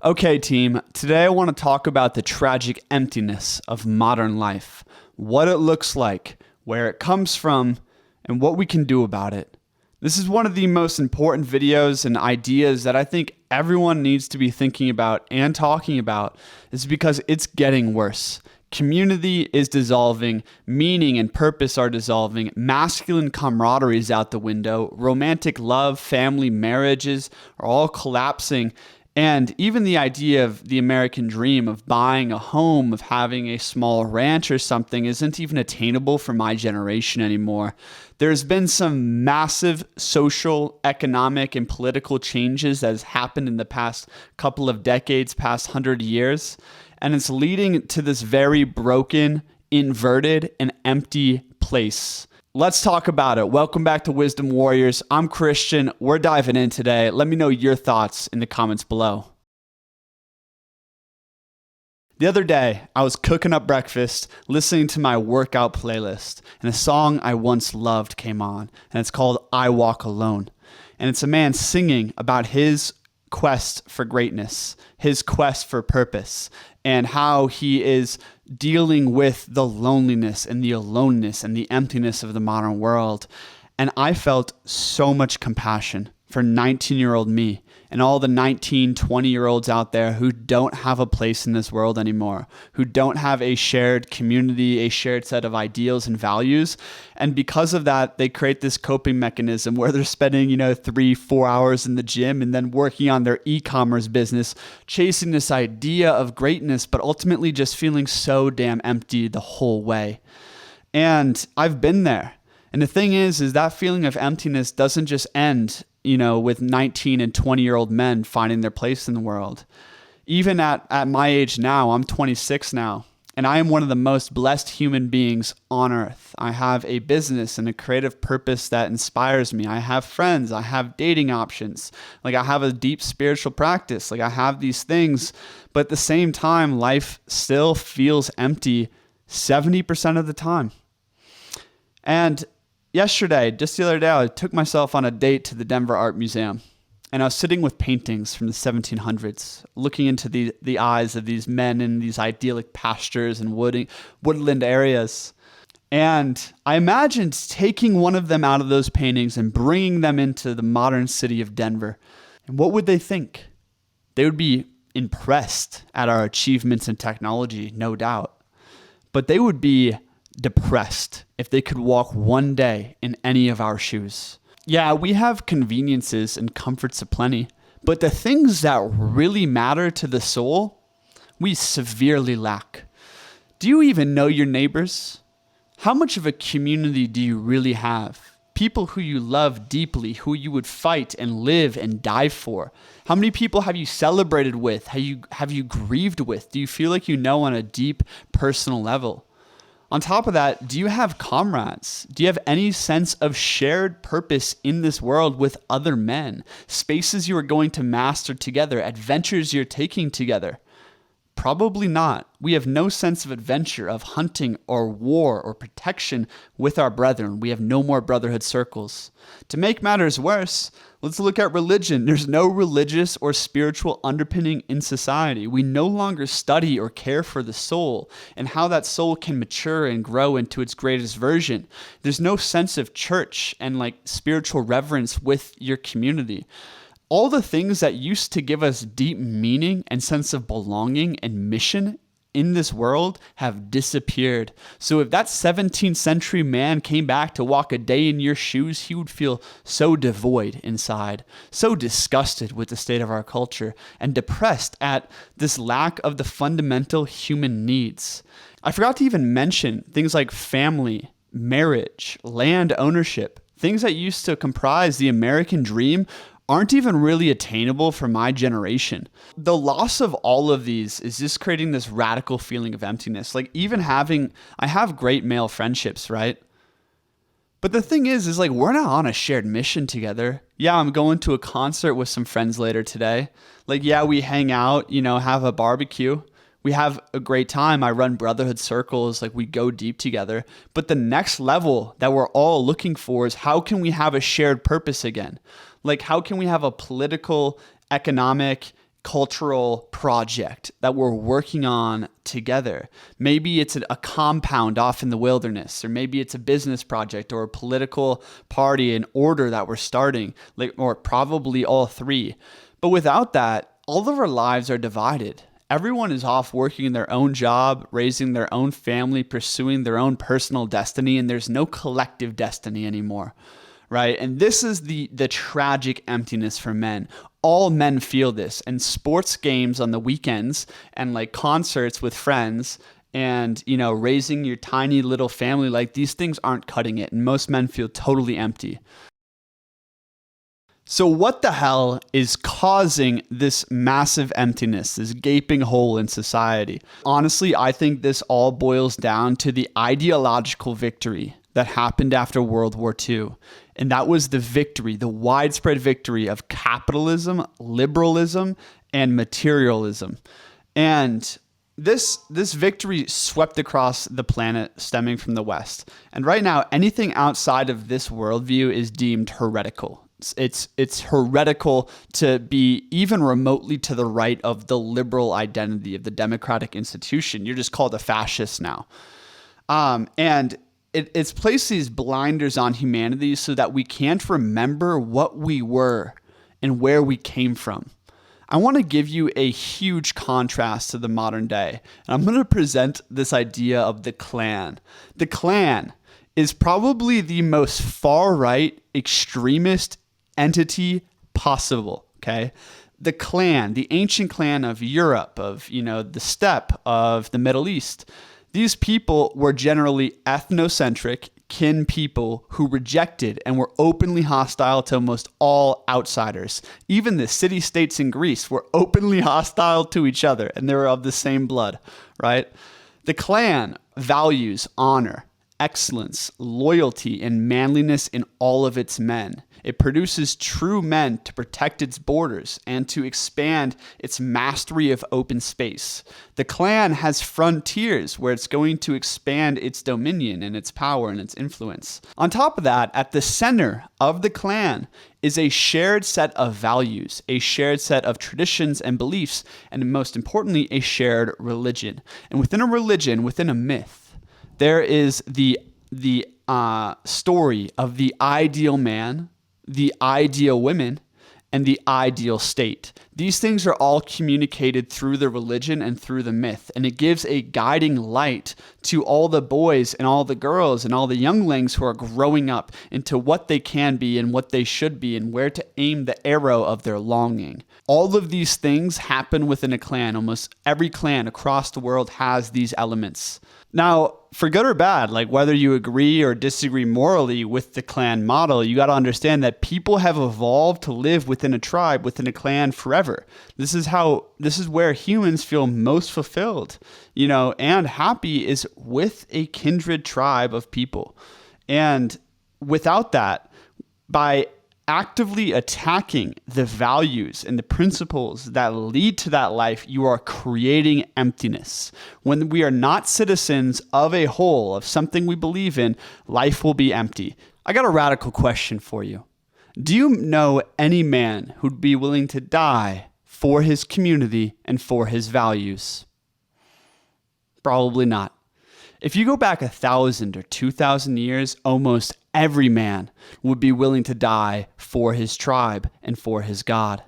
Okay, team, today I want to talk about the tragic emptiness of modern life, what it looks like, where it comes from, and what we can do about it. This is one of the most important videos and ideas that I think everyone needs to be thinking about and talking about, is because it's getting worse. Community is dissolving, meaning and purpose are dissolving, masculine camaraderie is out the window, romantic love, family, marriages are all collapsing. And even the idea of the American dream of buying a home, of having a small ranch or something isn't even attainable for my generation anymore. There's been some massive social, economic, and political changes that has happened in the past couple of decades, past 100 years. And it's leading to this very broken, inverted, and empty place. Let's talk about it. Welcome back to Wisdom Warriors. I'm Christian. We're diving in today. Let me know your thoughts in the comments below. The other day, I was cooking up breakfast, listening to my workout playlist, and a song I once loved came on, and it's called I Walk Alone. And it's a man singing about his quest for greatness, his quest for purpose, and how he is dealing with the loneliness and the aloneness and the emptiness of the modern world. And I felt so much compassion for 19-year-old me and all the 19, 20-year-olds out there who don't have a place in this world anymore, who don't have a shared community, a shared set of ideals and values. And because of that, they create this coping mechanism where they're spending, 3-4 hours in the gym and then working on their e-commerce business, chasing this idea of greatness, but ultimately just feeling so damn empty the whole way. And I've been there. And the thing is that feeling of emptiness doesn't just end with 19 and 20-year-old men finding their place in the world. Even at my age now, I'm 26 now, and I am one of the most blessed human beings on earth. I have a business and a creative purpose that inspires me. I have friends. I have dating options. I have a deep spiritual practice. I have these things, but at the same time, life still feels empty 70% of the time. And yesterday, just the other day, I took myself on a date to the Denver Art Museum, and I was sitting with paintings from the 1700s, looking into the eyes of these men in these idyllic pastures and woodland areas. And I imagined taking one of them out of those paintings and bringing them into the modern city of Denver. And what would they think? They would be impressed at our achievements in technology, no doubt. But they would be depressed if they could walk one day in any of our shoes. Yeah, we have conveniences and comforts aplenty, but the things that really matter to the soul, we severely lack. Do you even know your neighbors? How much of a community do you really have? People who you love deeply, who you would fight and live and die for. How many people have you celebrated with? Have you grieved with? Do you feel like you know on a deep personal level? On top of that, do you have comrades? Do you have any sense of shared purpose in this world with other men? Spaces you are going to master together, adventures you're taking together? Probably not. We have no sense of adventure, of hunting or war or protection with our brethren. We have no more brotherhood circles. To make matters worse, let's look at religion. There's no religious or spiritual underpinning in society. We no longer study or care for the soul and how that soul can mature and grow into its greatest version. There's no sense of church and spiritual reverence with your community. All the things that used to give us deep meaning and sense of belonging and mission in this world have disappeared. So if that 17th century man came back to walk a day in your shoes, he would feel so devoid inside, so disgusted with the state of our culture, and depressed at this lack of the fundamental human needs. I forgot to even mention things like family, marriage, land ownership, things that used to comprise the American dream aren't even really attainable for my generation. The loss of all of these is just creating this radical feeling of emptiness. I have great male friendships, right? But the thing is we're not on a shared mission together. Yeah, I'm going to a concert with some friends later today. We hang out, have a barbecue. We have a great time. I run brotherhood circles, we go deep together. But the next level that we're all looking for is how can we have a shared purpose again? How can we have a political, economic, cultural project that we're working on together. Maybe it's a compound off in the wilderness, or maybe it's a business project or a political party and order that we're starting, or probably all three. But without that, all of our lives are divided. Everyone is off working their own job, raising their own family, pursuing their own personal destiny, and there's no collective destiny anymore, right? And this is the tragic emptiness for men. All men feel this, and sports games on the weekends and like concerts with friends and, raising your tiny little family, like these things aren't cutting it. And most men feel totally empty. So what the hell is causing this massive emptiness, this gaping hole in society? Honestly, I think this all boils down to the ideological victory that happened after World War II. And that was the victory, the widespread victory of capitalism, liberalism, and materialism. And this victory swept across the planet stemming from the West. And right now, anything outside of this worldview is deemed heretical. It's heretical to be even remotely to the right of the liberal identity of the democratic institution. You're just called a fascist now. And it's placed these blinders on humanity so that we can't remember what we were and where we came from. I want to give you a huge contrast to the modern day. And I'm going to present this idea of the Klan. The Klan is probably the most far-right extremist entity possible, okay? The Klan, the ancient clan of Europe, of, the steppe, of the Middle East, these people were generally ethnocentric, kin people who rejected and were openly hostile to almost all outsiders. Even the city-states in Greece were openly hostile to each other, and they were of the same blood, right? The Klan values honor, excellence, loyalty, and manliness in all of its men. It produces true men to protect its borders and to expand its mastery of open space. The Klan has frontiers where it's going to expand its dominion and its power and its influence. On top of that, at the center of the Klan is a shared set of values, a shared set of traditions and beliefs, and most importantly, a shared religion. And within a religion, within a myth, there is the story of the ideal man, the ideal women, and the ideal state. These things are all communicated through the religion and through the myth, and it gives a guiding light to all the boys and all the girls and all the younglings who are growing up into what they can be and what they should be and where to aim the arrow of their longing. All of these things happen within a clan. Almost every clan across the world has these elements. Now, for good or bad, like whether you agree or disagree morally with the clan model, you got to understand that people have evolved to live within a tribe, within a clan forever. This is where humans feel most fulfilled, and happy is with a kindred tribe of people. And without that, by actively attacking the values and the principles that lead to that life, you are creating emptiness. When we are not citizens of a whole, of something we believe in, life will be empty. I got a radical question for you. Do you know any man who'd be willing to die for his community and for his values? Probably not. If you go back 1,000 or 2,000 years, almost every man would be willing to die for his tribe and for his God.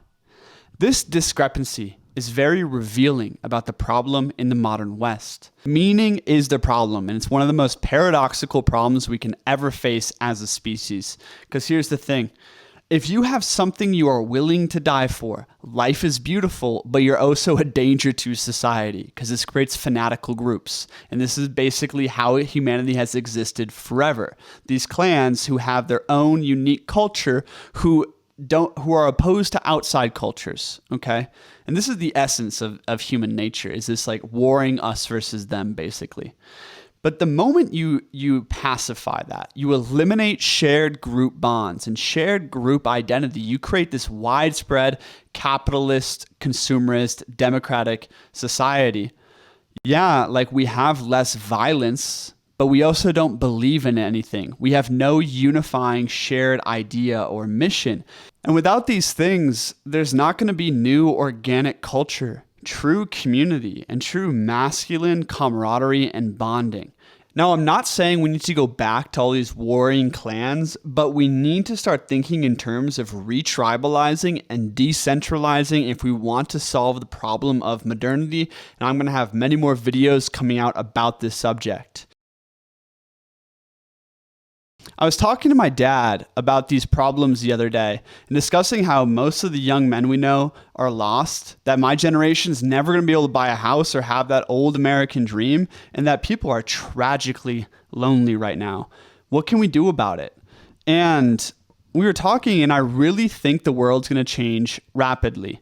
This discrepancy is very revealing about the problem in the modern West. Meaning is the problem, and it's one of the most paradoxical problems we can ever face as a species. Because here's the thing. If you have something you are willing to die for, life is beautiful, but you're also a danger to society because this creates fanatical groups. And this is basically how humanity has existed forever. These clans who have their own unique culture who are opposed to outside cultures, okay? And this is the essence of human nature, is this like warring us versus them, basically. But the moment you pacify that, you eliminate shared group bonds and shared group identity, you create this widespread capitalist, consumerist, democratic society. Yeah, like we have less violence, but we also don't believe in anything. We have no unifying shared idea or mission. And without these things, there's not going to be new organic culture, true community, and true masculine camaraderie and bonding. Now, I'm not saying we need to go back to all these warring clans, but we need to start thinking in terms of retribalizing and decentralizing if we want to solve the problem of modernity. And I'm going to have many more videos coming out about this subject. I was talking to my dad about these problems the other day and discussing how most of the young men we know are lost, that my generation is never going to be able to buy a house or have that old American dream, and that people are tragically lonely right now. What can we do about it? And we were talking, and I really think the world's going to change rapidly.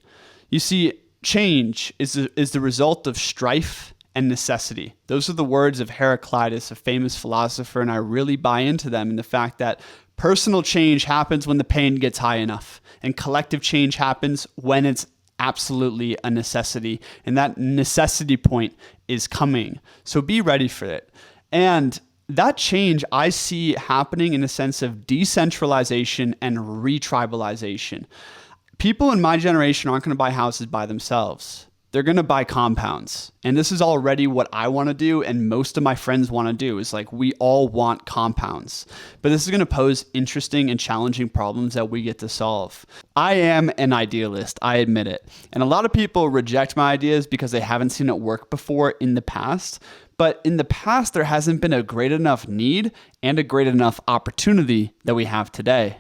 You see, change is the result of strife and necessity. Those are the words of Heraclitus, a famous philosopher, and I really buy into them in the fact that personal change happens when the pain gets high enough, and collective change happens when it's absolutely a necessity, and that necessity point is coming. So be ready for it. And that change I see happening in a sense of decentralization and retribalization. People in my generation aren't going to buy houses by themselves. They're going to buy compounds. And this is already what I want to do, and most of my friends want to do, is like we all want compounds. But this is going to pose interesting and challenging problems that we get to solve. I am an idealist, I admit it. And a lot of people reject my ideas because they haven't seen it work before in the past. But in the past, there hasn't been a great enough need and a great enough opportunity that we have today.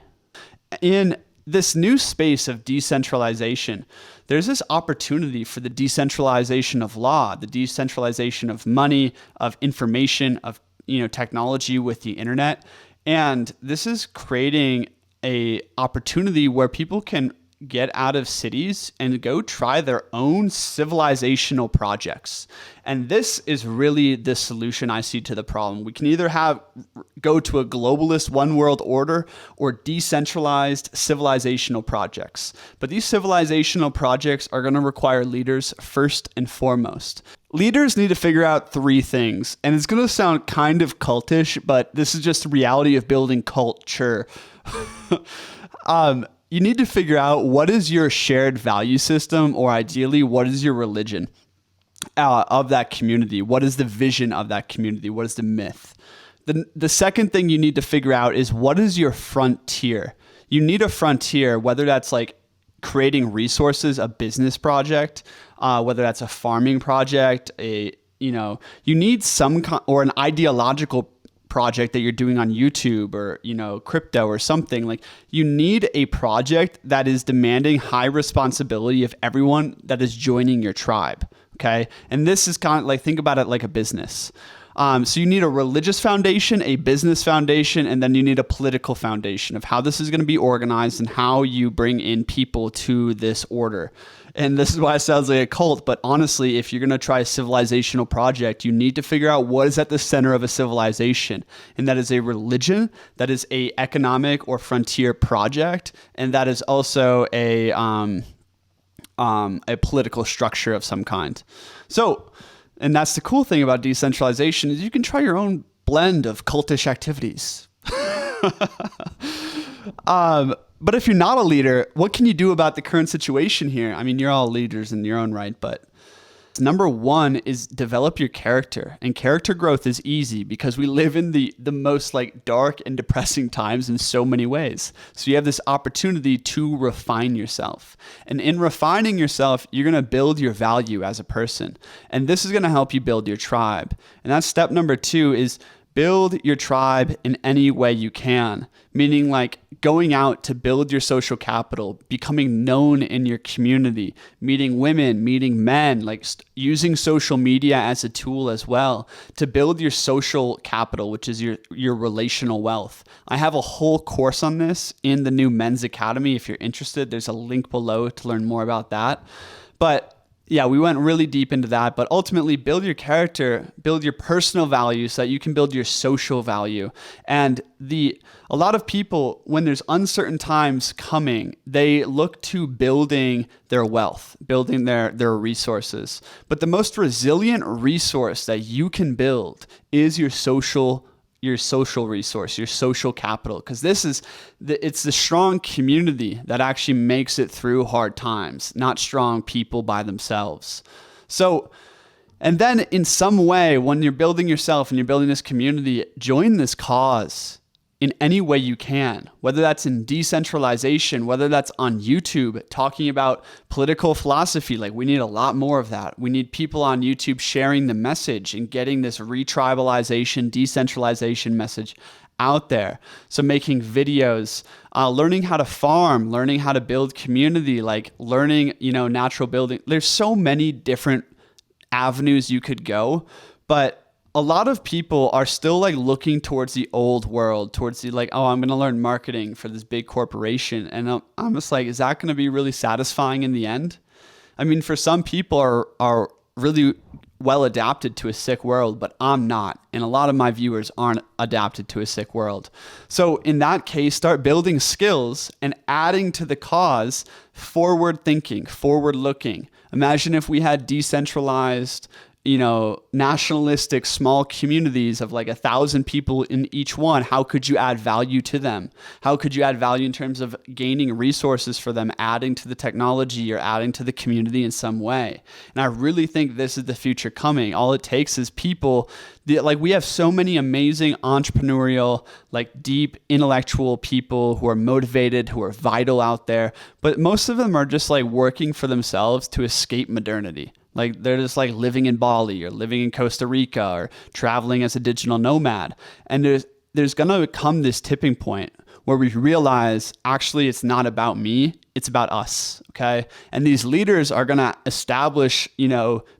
In this new space of decentralization, there's this opportunity for the decentralization of law, the decentralization of money, of information, of technology with the internet. And this is creating a opportunity where people can get out of cities and go try their own civilizational projects. And this is really the solution I see to the problem. We can either go to a globalist one world order or decentralized civilizational projects. But these civilizational projects are going to require leaders first and foremost. Leaders need to figure out three things, and it's going to sound kind of cultish, but this is just the reality of building culture. You need to figure out what is your shared value system, or ideally, what is your religion of that community? What is the vision of that community? What is the myth? The second thing you need to figure out is what is your frontier? You need a frontier, whether that's like creating resources, a business project, whether that's a farming project, you need some or an ideological project that you're doing on YouTube or, crypto or something. Like, you need a project that is demanding high responsibility of everyone that is joining your tribe. Okay. And this is kind of like, think about it like a business. So you need a religious foundation, a business foundation, and then you need a political foundation of how this is going to be organized and how you bring in people to this order. And this is why it sounds like a cult, but honestly, if you're going to try a civilizational project, you need to figure out what is at the center of a civilization. And that is a religion, that is a economic or frontier project, and that is also a political structure of some kind. And that's the cool thing about decentralization, is you can try your own blend of cultish activities. But if you're not a leader, what can you do about the current situation here? I mean, you're all leaders in your own right, but number one is develop your character. And character growth is easy because we live in the most like dark and depressing times in so many ways. So you have this opportunity to refine yourself. And in refining yourself, you're going to build your value as a person. And this is going to help you build your tribe. And that's step number two, is build your tribe in any way you can, meaning like going out to build your social capital, becoming known in your community, meeting women, meeting men, like using social media as a tool as well to build your social capital, which is your relational wealth. I have a whole course on this in the new Men's Academy. If you're interested, there's a link below to learn more about that. But Yeah, we went really deep into that, but ultimately build your character, build your personal value so that you can build your social value. And a lot of people, when there's uncertain times coming, they look to building their wealth, building their resources. But the most resilient resource that you can build is your social resource, your social capital, because it's the strong community that actually makes it through hard times, not strong people by themselves. So, and then in some way, when you're building yourself and you're building this community, join this cause in any way you can, whether that's in decentralization, whether that's on YouTube talking about political philosophy. Like, we need a lot more of that. We need people on YouTube sharing the message and getting this retribalization, decentralization message out there. So making videos, learning how to farm, learning how to build community, like learning, natural building. There's so many different avenues you could go, but a lot of people are still like looking towards the old world, towards the like, oh, I'm going to learn marketing for this big corporation. And I'm just like, is that going to be really satisfying in the end? I mean, for some people are really well adapted to a sick world, but I'm not. And a lot of my viewers aren't adapted to a sick world. So in that case, start building skills and adding to the cause, forward thinking, forward looking. Imagine if we had decentralized, nationalistic small communities of like 1,000 people in each one. How could you add value to them? How could you add value in terms of gaining resources for them, adding to the technology or adding to the community in some way? And I really think this is the future coming. All it takes is people. We have so many amazing entrepreneurial, like deep intellectual people who are motivated, who are vital out there, but most of them are just like working for themselves to escape modernity. Like, they're just like living in Bali or living in Costa Rica or traveling as a digital nomad. And there's going to come this tipping point where we realize, actually, it's not about me, it's about us, okay? And these leaders are going to establish,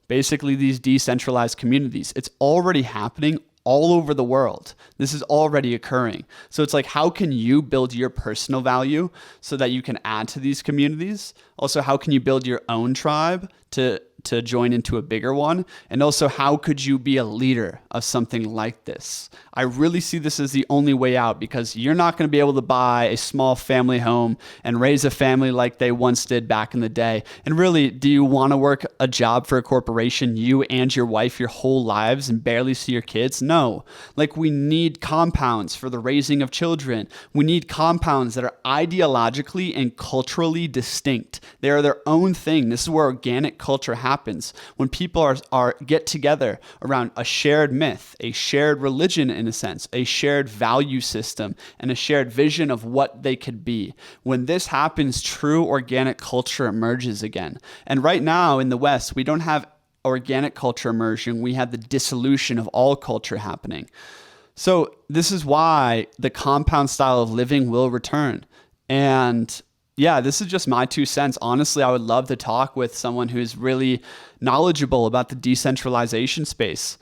basically these decentralized communities. It's already happening all over the world. This is already occurring. So it's like, how can you build your personal value so that you can add to these communities? Also, how can you build your own tribe to join into a bigger one? And also, how could you be a leader of something like this? I really see this as the only way out, because you're not going to be able to buy a small family home and raise a family like they once did back in the day. And really, do you want to work a job for a corporation, you and your wife, your whole lives, and barely see your kids? No. Like, we need compounds for the raising of children. We need compounds that are ideologically and culturally distinct. They are their own thing. This is where organic culture happens, when people are get together around a shared myth, a shared religion in a sense, a shared value system, and a shared vision of what they could be. When this happens, true organic culture emerges again. And right now in the West, we don't have organic culture emerging. We have the dissolution of all culture happening. So this is why the compound style of living will return. And yeah, this is just my 2 cents. Honestly, I would love to talk with someone who's really knowledgeable about the decentralization space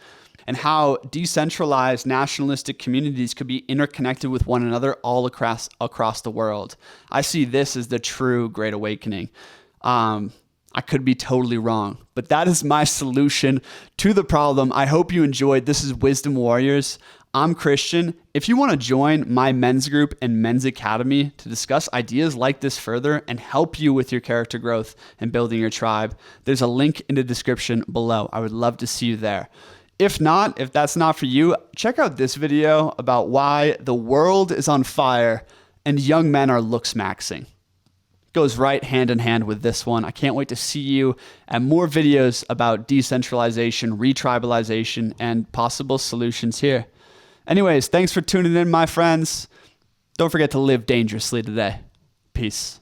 and how decentralized nationalistic communities could be interconnected with one another all across the world. I see this as the true Great Awakening. I could be totally wrong, but that is my solution to the problem. I hope you enjoyed. This is Wisdom Warriors. I'm Christian. If you want to join my men's group and men's academy to discuss ideas like this further and help you with your character growth and building your tribe, there's a link in the description below. I would love to see you there. If not, if that's not for you, check out this video about why the world is on fire and young men are looks maxing. Goes right hand in hand with this one. I can't wait to see you at more videos about decentralization, retribalization, and possible solutions here. Anyways, thanks for tuning in, my friends. Don't forget to live dangerously today. Peace.